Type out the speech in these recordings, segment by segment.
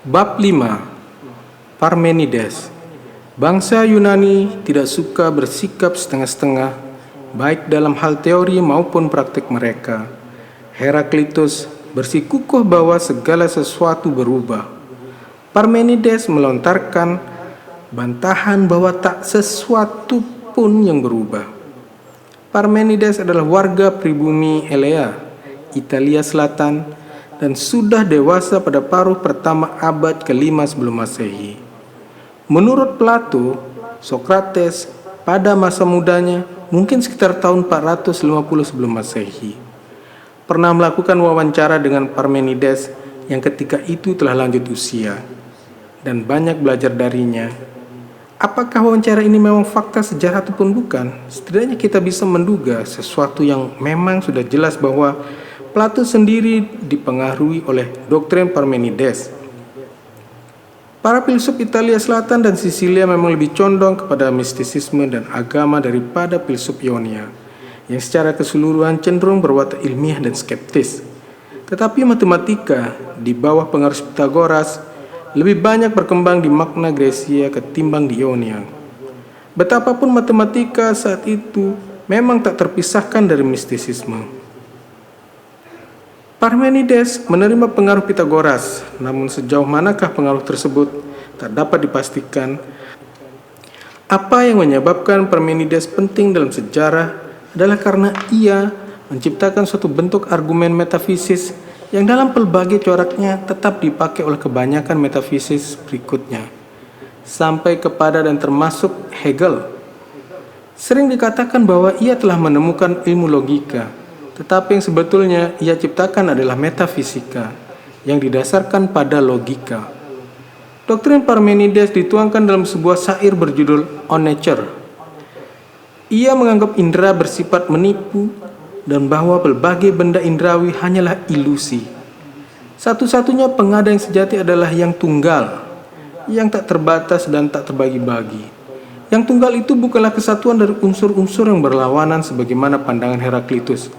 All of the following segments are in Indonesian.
Bab 5. Parmenides. Bangsa Yunani tidak suka bersikap setengah-setengah, baik dalam hal teori maupun praktik mereka. Heraklitus bersikukuh bahwa segala sesuatu berubah. Parmenides melontarkan bantahan bahwa tak sesuatu pun yang berubah. Parmenides adalah warga pribumi Elea, Italia Selatan, dan sudah dewasa pada paruh pertama abad ke-5 sebelum Masehi. Menurut Plato, Sokrates pada masa mudanya mungkin sekitar tahun 450 sebelum Masehi pernah melakukan wawancara dengan Parmenides yang ketika itu telah lanjut usia dan banyak belajar darinya. Apakah wawancara ini memang fakta sejarah ataupun bukan? Setidaknya kita bisa menduga sesuatu yang memang sudah jelas bahwa Plato sendiri dipengaruhi oleh doktrin Parmenides. Para filsuf Italia Selatan dan Sisilia memang lebih condong kepada mistisisme dan agama daripada filsuf Ionia, yang secara keseluruhan cenderung berwatak ilmiah dan skeptis. Tetapi matematika di bawah pengaruh Pythagoras lebih banyak berkembang di makna Graecia ketimbang di Ionia. Betapapun matematika saat itu memang tak terpisahkan dari mistisisme. Parmenides menerima pengaruh Pythagoras, namun sejauh manakah pengaruh tersebut tak dapat dipastikan. Apa yang menyebabkan Parmenides penting dalam sejarah adalah karena ia menciptakan suatu bentuk argumen metafisis yang dalam pelbagai coraknya tetap dipakai oleh kebanyakan metafisis berikutnya, sampai kepada dan termasuk Hegel. Sering dikatakan bahwa ia telah menemukan ilmu logika, tetapi yang sebetulnya ia ciptakan adalah metafisika yang didasarkan pada logika. Doktrin Parmenides dituangkan dalam sebuah syair berjudul On Nature. Ia menganggap indera bersifat menipu dan bahwa berbagai benda indrawi hanyalah ilusi. Satu-satunya pengada yang sejati adalah yang tunggal, yang tak terbatas dan tak terbagi-bagi. Yang tunggal itu bukanlah kesatuan dari unsur-unsur yang berlawanan sebagaimana pandangan Heraklitus.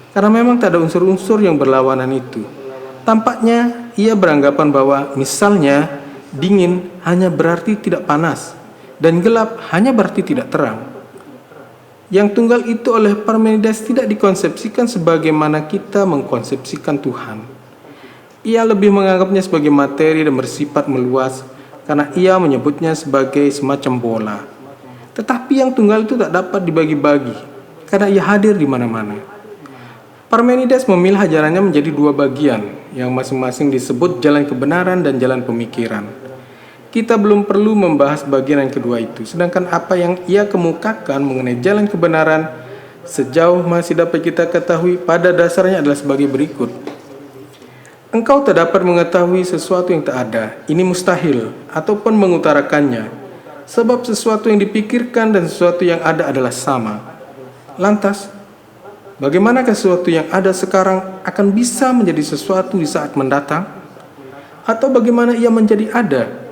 Karena memang tak ada unsur-unsur yang berlawanan itu. Tampaknya ia beranggapan bahwa misalnya dingin hanya berarti tidak panas dan gelap hanya berarti tidak terang. Yang tunggal itu oleh Parmenides tidak dikonsepsikan sebagaimana kita mengkonsepsikan Tuhan. Ia lebih menganggapnya sebagai materi dan bersifat meluas karena ia menyebutnya sebagai semacam bola. Tetapi yang tunggal itu tak dapat dibagi-bagi karena ia hadir di mana-mana. Parmenides memilah ajarannya menjadi dua bagian yang masing-masing disebut jalan kebenaran dan jalan pemikiran. Kita belum perlu membahas bagian yang kedua itu, sedangkan apa yang ia kemukakan mengenai jalan kebenaran sejauh masih dapat kita ketahui pada dasarnya adalah sebagai berikut. Engkau tak dapat mengetahui sesuatu yang tak ada, ini mustahil, ataupun mengutarakannya, sebab sesuatu yang dipikirkan dan sesuatu yang ada adalah sama. Lantas, bagaimanakah sesuatu yang ada sekarang akan bisa menjadi sesuatu di saat mendatang? Atau bagaimana ia menjadi ada?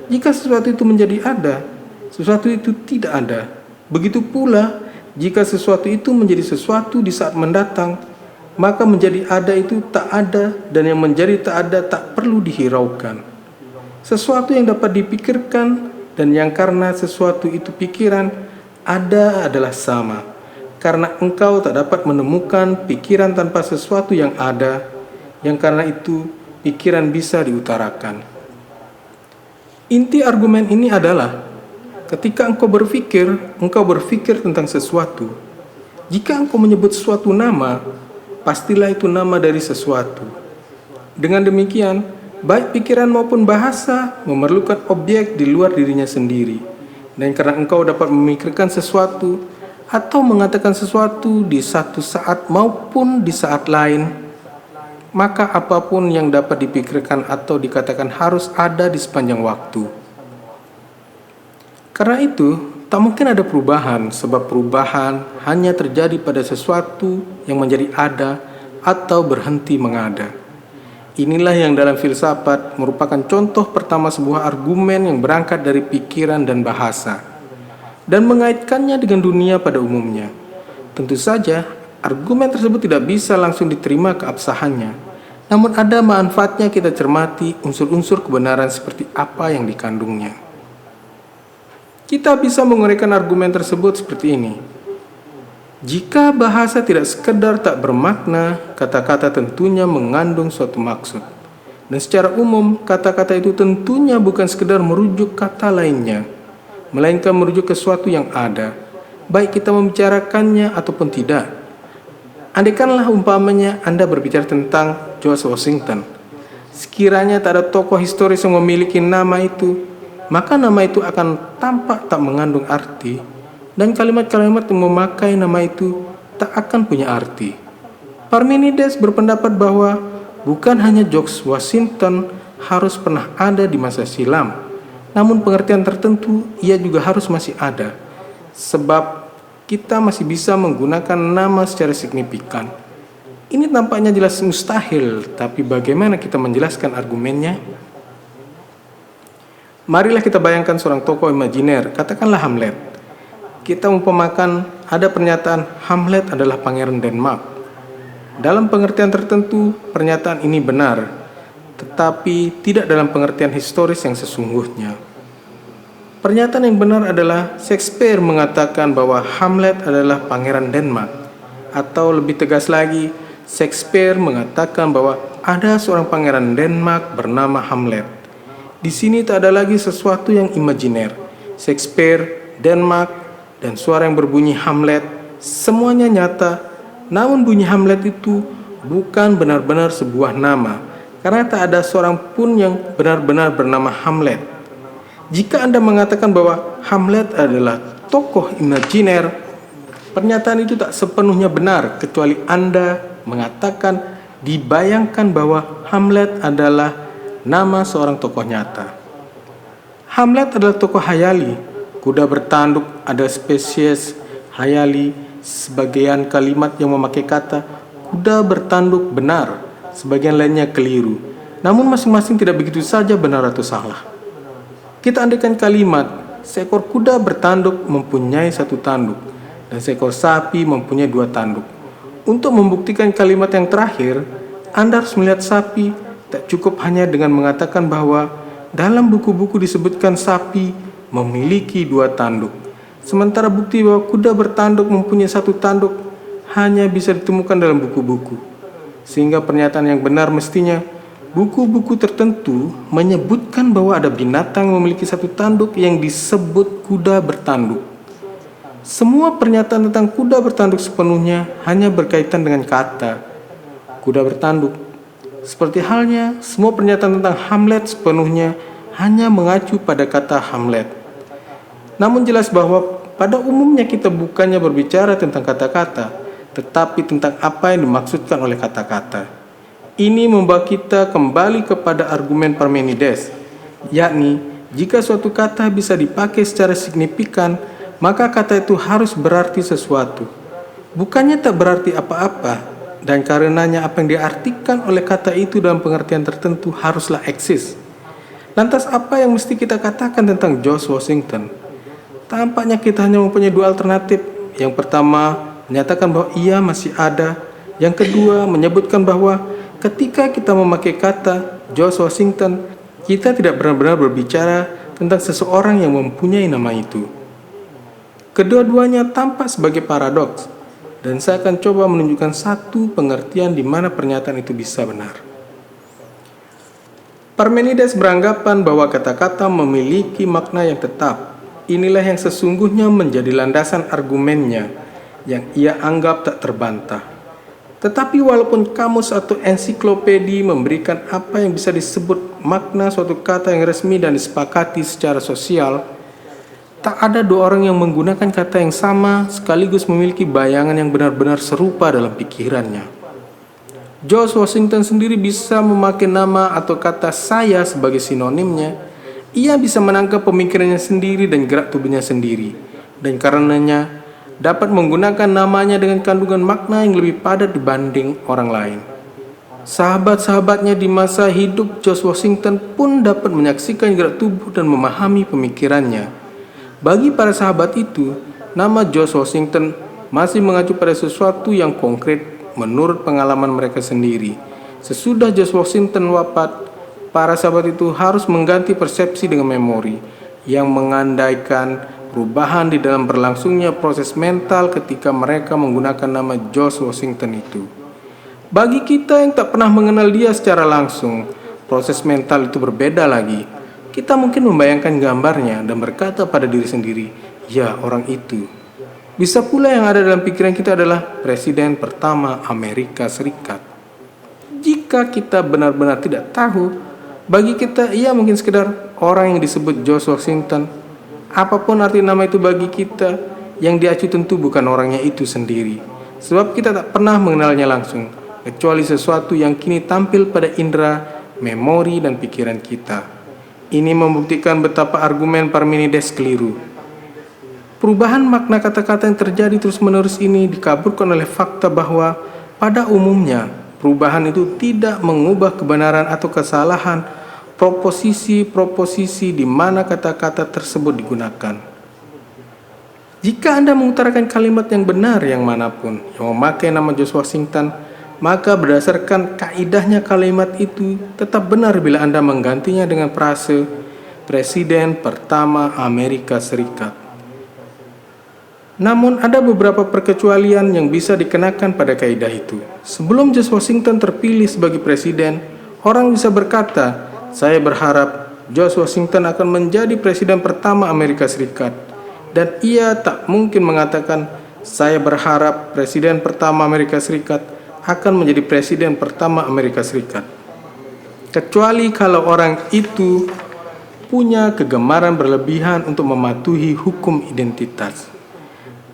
Jika sesuatu itu menjadi ada, sesuatu itu tidak ada. Begitu pula, jika sesuatu itu menjadi sesuatu di saat mendatang, maka menjadi ada itu tak ada, dan yang menjadi tak ada tak perlu dihiraukan. Sesuatu yang dapat dipikirkan dan yang karena sesuatu itu pikiran ada adalah sama. Karena engkau tak dapat menemukan pikiran tanpa sesuatu yang ada, yang karena itu pikiran bisa diutarakan. Inti argumen ini adalah, ketika engkau berpikir tentang sesuatu. Jika engkau menyebut suatu nama, pastilah itu nama dari sesuatu. Dengan demikian, baik pikiran maupun bahasa memerlukan objek di luar dirinya sendiri. Dan karena engkau dapat memikirkan sesuatu atau mengatakan sesuatu di satu saat maupun di saat lain, maka apapun yang dapat dipikirkan atau dikatakan harus ada di sepanjang waktu. Karena itu, tak mungkin ada perubahan, sebab perubahan hanya terjadi pada sesuatu yang menjadi ada atau berhenti mengada. Inilah yang dalam filsafat merupakan contoh pertama sebuah argumen yang berangkat dari pikiran dan bahasa, dan mengaitkannya dengan dunia pada umumnya. Tentu saja, argumen tersebut tidak bisa langsung diterima keabsahannya, Namun ada manfaatnya kita cermati unsur-unsur kebenaran seperti apa yang dikandungnya. Kita bisa menguraikan argumen tersebut seperti ini. Jika bahasa tidak sekedar tak bermakna, kata-kata tentunya mengandung suatu maksud. Dan secara umum, kata-kata itu tentunya bukan sekedar merujuk kata lainnya, melainkan merujuk ke sesuatu yang ada, baik kita membicarakannya ataupun tidak. Andaikanlah umpamanya Anda berbicara tentang George Washington. Sekiranya tak ada tokoh historis yang memiliki nama itu, maka nama itu akan tampak tak mengandung arti, dan kalimat-kalimat yang memakai nama itu tak akan punya arti. Parmenides berpendapat bahwa bukan hanya George Washington harus pernah ada di masa silam, namun pengertian tertentu ia juga harus masih ada, sebab kita masih bisa menggunakan nama secara signifikan. Ini tampaknya jelas mustahil, tapi bagaimana kita menjelaskan argumennya? Marilah kita bayangkan seorang tokoh imajiner, katakanlah Hamlet. Kita umpamakan ada pernyataan Hamlet adalah pangeran Denmark. Dalam pengertian tertentu, pernyataan ini benar, tetapi tidak dalam pengertian historis yang sesungguhnya. Pernyataan yang benar adalah Shakespeare mengatakan bahwa Hamlet adalah pangeran Denmark, atau lebih tegas lagi, Shakespeare mengatakan bahwa ada seorang pangeran Denmark bernama Hamlet. Di sini tak ada lagi sesuatu yang imajiner. Shakespeare, Denmark, dan suara yang berbunyi Hamlet, semuanya nyata. Namun bunyi Hamlet itu bukan benar-benar sebuah nama, karena tak ada seorang pun yang benar-benar bernama Hamlet. Jika Anda mengatakan bahwa Hamlet adalah tokoh imajiner, pernyataan itu tak sepenuhnya benar, kecuali Anda mengatakan dibayangkan bahwa Hamlet adalah nama seorang tokoh nyata. Hamlet adalah tokoh hayali. Kuda bertanduk ada spesies hayali. Sebagian kalimat yang memakai kata kuda bertanduk benar, sebagian lainnya keliru. Namun masing-masing tidak begitu saja benar atau salah. Kita andaikan kalimat seekor kuda bertanduk mempunyai satu tanduk dan seekor sapi mempunyai dua tanduk. Untuk membuktikan kalimat yang terakhir, Anda harus melihat sapi. Tak cukup hanya dengan mengatakan bahwa dalam buku-buku disebutkan sapi memiliki dua tanduk, sementara bukti bahwa kuda bertanduk mempunyai satu tanduk hanya bisa ditemukan dalam buku-buku. Sehingga pernyataan yang benar mestinya buku-buku tertentu menyebutkan bahwa ada binatang memiliki satu tanduk yang disebut kuda bertanduk. Semua pernyataan tentang kuda bertanduk sepenuhnya hanya berkaitan dengan kata kuda bertanduk. Seperti halnya semua pernyataan tentang Hamlet sepenuhnya hanya mengacu pada kata Hamlet. Namun jelas bahwa pada umumnya kita bukannya berbicara tentang kata-kata, tetapi tentang apa yang dimaksudkan oleh kata-kata. Ini membawa kita kembali kepada argumen Parmenides, yakni jika suatu kata bisa dipakai secara signifikan, maka kata itu harus berarti sesuatu. Bukannya tak berarti apa-apa, dan karenanya apa yang diartikan oleh kata itu dalam pengertian tertentu haruslah eksis. Lantas apa yang mesti kita katakan tentang George Washington? Tampaknya kita hanya mempunyai dua alternatif. Yang pertama, menyatakan bahwa ia masih ada. Yang kedua, menyebutkan bahwa ketika kita memakai kata George Washington, kita tidak benar-benar berbicara tentang seseorang yang mempunyai nama itu. Kedua-duanya tampak sebagai paradoks, dan saya akan coba menunjukkan satu pengertian di mana pernyataan itu bisa benar. Parmenides beranggapan bahwa kata-kata memiliki makna yang tetap. Inilah yang sesungguhnya menjadi landasan argumennya yang ia anggap tak terbantah. Tetapi walaupun kamus atau ensiklopedi memberikan apa yang bisa disebut makna suatu kata yang resmi dan disepakati secara sosial, tak ada dua orang yang menggunakan kata yang sama sekaligus memiliki bayangan yang benar-benar serupa dalam pikirannya. George Washington sendiri bisa memakai nama atau kata saya sebagai sinonimnya. Ia bisa menangkap pemikirannya sendiri dan gerak tubuhnya sendiri, dan karenanya dapat menggunakan namanya dengan kandungan makna yang lebih padat dibanding orang lain. Sahabat-sahabatnya di masa hidup George Washington pun dapat menyaksikan gerak tubuh dan memahami pemikirannya. Bagi para sahabat itu, nama George Washington masih mengacu pada sesuatu yang konkret menurut pengalaman mereka sendiri, Sesudah George Washington wafat, para sahabat itu harus mengganti persepsi dengan memori yang mengandaikan perubahan di dalam berlangsungnya proses mental ketika mereka menggunakan nama George Washington itu. Bagi kita yang tak pernah mengenal dia secara langsung, proses mental itu berbeda lagi. Kita mungkin membayangkan gambarnya dan berkata pada diri sendiri, ya orang itu. Bisa pula yang ada dalam pikiran kita adalah Presiden pertama Amerika Serikat. Jika kita benar-benar tidak tahu, bagi kita ia mungkin sekedar orang yang disebut George Washington. Apapun arti nama itu bagi kita, yang diacu tentu bukan orangnya itu sendiri. Sebab kita tak pernah mengenalnya langsung, kecuali sesuatu yang kini tampil pada indera, memori, dan pikiran kita. Ini membuktikan betapa argumen Parmenides keliru. Perubahan makna kata-kata yang terjadi terus-menerus ini dikaburkan oleh fakta bahwa pada umumnya perubahan itu tidak mengubah kebenaran atau kesalahan proposisi-proposisi di mana kata-kata tersebut digunakan. Jika Anda mengutarakan kalimat yang benar yang manapun yang memakai nama George Washington, maka berdasarkan kaidahnya kalimat itu tetap benar bila Anda menggantinya dengan frase Presiden pertama Amerika Serikat. Namun ada beberapa perkecualian yang bisa dikenakan pada kaidah itu. Sebelum George Washington terpilih sebagai presiden, orang bisa berkata, saya berharap George Washington akan menjadi presiden pertama Amerika Serikat. Dan ia tak mungkin mengatakan, saya berharap presiden pertama Amerika Serikat akan menjadi presiden pertama Amerika Serikat. Kecuali kalau orang itu punya kegemaran berlebihan untuk mematuhi hukum identitas.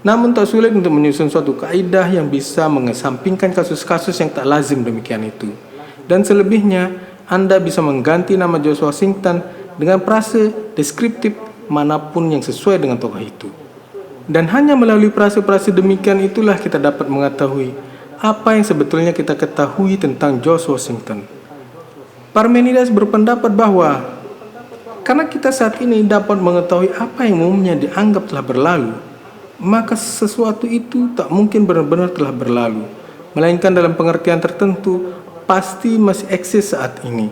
Namun tak sulit untuk menyusun suatu kaidah yang bisa mengesampingkan kasus-kasus yang tak lazim demikian itu. Dan selebihnya, Anda bisa mengganti nama George Washington dengan frase deskriptif manapun yang sesuai dengan tokoh itu. Dan hanya melalui frase-frase demikian itulah kita dapat mengetahui apa yang sebetulnya kita ketahui tentang George Washington. Parmenides berpendapat bahwa karena kita saat ini dapat mengetahui apa yang umumnya dianggap telah berlalu, maka sesuatu itu tak mungkin benar-benar telah berlalu, melainkan dalam pengertian tertentu pasti masih eksis saat ini.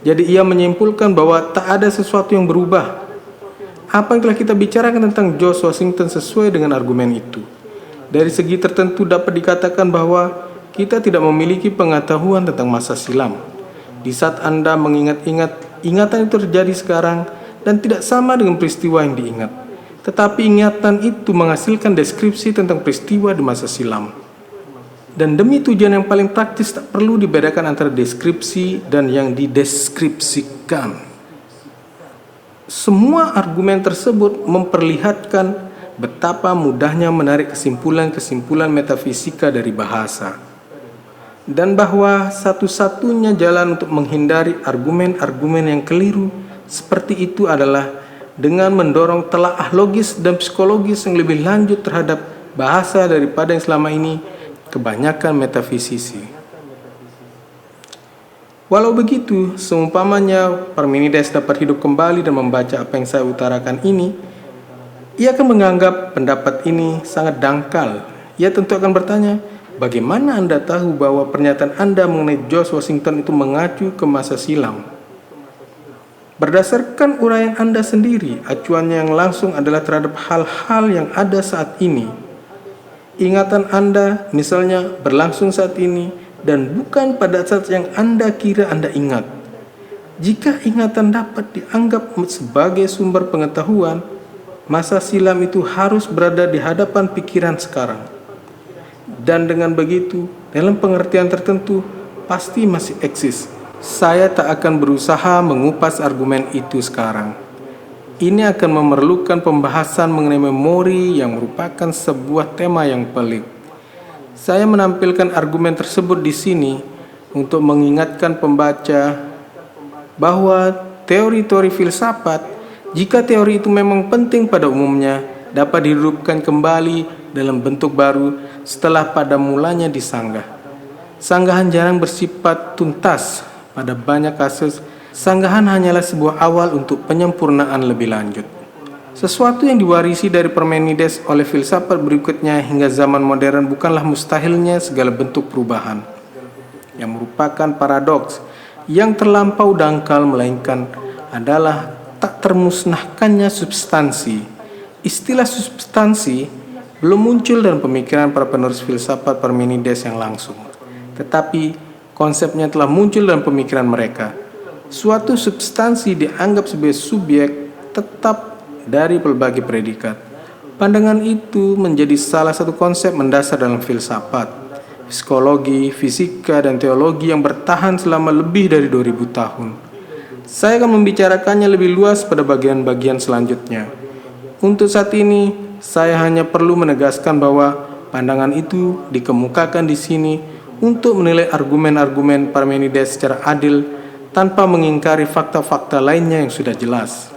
Jadi ia menyimpulkan bahwa tak ada sesuatu yang berubah. Apa yang telah kita bicarakan tentang George Washington sesuai dengan argumen itu. Dari segi tertentu dapat dikatakan bahwa kita tidak memiliki pengetahuan tentang masa silam. Di saat Anda mengingat-ingat, ingatan itu terjadi sekarang dan tidak sama dengan peristiwa yang diingat. Tetapi ingatan itu menghasilkan deskripsi tentang peristiwa di masa silam. Dan demi tujuan yang paling praktis tak perlu dibedakan antara deskripsi dan yang dideskripsikan. Semua argumen tersebut memperlihatkan betapa mudahnya menarik kesimpulan-kesimpulan metafisika dari bahasa. Dan bahwa satu-satunya jalan untuk menghindari argumen-argumen yang keliru seperti itu adalah dengan mendorong telaah logis dan psikologis yang lebih lanjut terhadap bahasa daripada yang selama ini kebanyakan metafisisi. Walau begitu, seumpamanya Parmenides dapat hidup kembali dan membaca apa yang saya utarakan ini, ia akan menganggap pendapat ini sangat dangkal. Ia tentu akan bertanya, bagaimana Anda tahu bahwa pernyataan Anda mengenai George Washington itu mengacu ke masa silam? Berdasarkan uraian Anda sendiri, acuannya yang langsung adalah terhadap hal-hal yang ada saat ini. Ingatan Anda misalnya berlangsung saat ini dan bukan pada saat yang Anda kira Anda ingat. Jika ingatan dapat dianggap sebagai sumber pengetahuan, masa silam itu harus berada di hadapan pikiran sekarang. Dan dengan begitu, dalam pengertian tertentu, pasti masih eksis. Saya tak akan berusaha mengupas argumen itu sekarang. Ini akan memerlukan pembahasan mengenai memori yang merupakan sebuah tema yang pelik. Saya menampilkan argumen tersebut di sini untuk mengingatkan pembaca bahwa teori-teori filsafat, jika teori itu memang penting pada umumnya, dapat dihidupkan kembali dalam bentuk baru setelah pada mulanya disanggah. Sanggahan jarang bersifat tuntas. Pada banyak kasus, sanggahan hanyalah sebuah awal untuk penyempurnaan lebih lanjut. Sesuatu yang diwarisi dari Parmenides oleh filsafat berikutnya hingga zaman modern bukanlah mustahilnya segala bentuk perubahan. yang merupakan paradoks yang terlampau dangkal, melainkan adalah tak termusnahkannya substansi. Istilah substansi belum muncul dalam pemikiran para penulis filsafat Parmenides yang langsung, tetapi konsepnya telah muncul dalam pemikiran mereka. Suatu substansi dianggap sebagai subjek tetap dari berbagai predikat. Pandangan itu menjadi salah satu konsep mendasar dalam filsafat, psikologi, fisika, dan teologi yang bertahan selama lebih dari 2000 tahun. Saya akan membicarakannya lebih luas pada bagian-bagian selanjutnya. Untuk saat ini, saya hanya perlu menegaskan bahwa pandangan itu dikemukakan di sini untuk menilai argumen-argumen Parmenides secara adil tanpa mengingkari fakta-fakta lainnya yang sudah jelas.